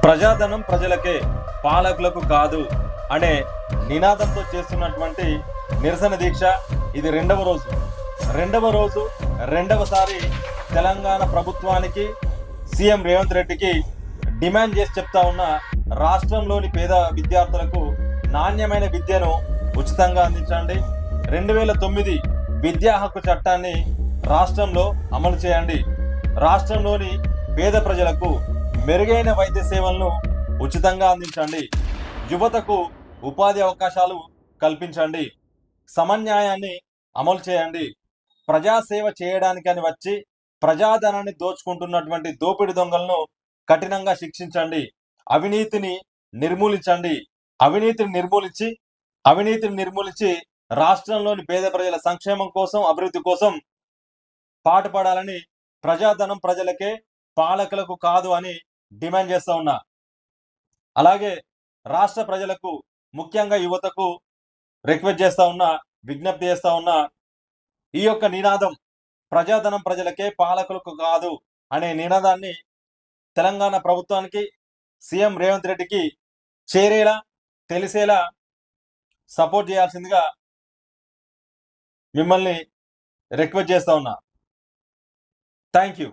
ప్రజాధనం ప్రజలకే, పాలకులకు కాదు అనే నినాదంతో చేస్తున్నటువంటి నిరసన దీక్ష ఇది రెండవ రోజు రెండవసారి తెలంగాణ ప్రభుత్వానికి సీఎం రేవంత్ రెడ్డికి డిమాండ్ చేసి చెప్తా ఉన్న రాష్ట్రంలోని పేద విద్యార్థులకు నాణ్యమైన విద్యను ఉచితంగా అందించండి. 2009 విద్యా హక్కు చట్టాన్ని రాష్ట్రంలో అమలు చేయండి. రాష్ట్రంలోని పేద ప్రజలకు మెరుగైన వైద్య సేవలను ఉచితంగా అందించండి. యువతకు ఉపాధి అవకాశాలు కల్పించండి. సమన్యాయాన్ని అమలు చేయండి. ప్రజాసేవ చేయడానికని వచ్చి ప్రజాధనాన్ని దోచుకుంటున్నటువంటి దోపిడి దొంగలను కఠినంగా శిక్షించండి. అవినీతిని నిర్మూలించండి. అవినీతిని నిర్మూలించి రాష్ట్రంలోని పేద ప్రజల సంక్షేమం కోసం, అభివృద్ధి కోసం పాటుపడాలని, ప్రజాధనం ప్రజలకే, పాలకులకు కాదు అని డిమాండ్ చేస్తా ఉన్నా. అలాగే రాష్ట్ర ప్రజలకు, ముఖ్యంగా యువతకు రిక్వెస్ట్ చేస్తా ఉన్నా, విజ్ఞప్తి చేస్తా ఉన్నా, ఈ యొక్క నినాదం ప్రజాధనం ప్రజలకే, పాలకులకు కాదు అనే నినాదాన్ని తెలంగాణ ప్రభుత్వానికి, సీఎం రేవంత్ రెడ్డికి చేరేలా, తెలిసేలా సపోర్ట్ చేయాల్సిందిగా మిమ్మల్ని రిక్వెస్ట్ చేస్తా ఉన్నా. Thank you.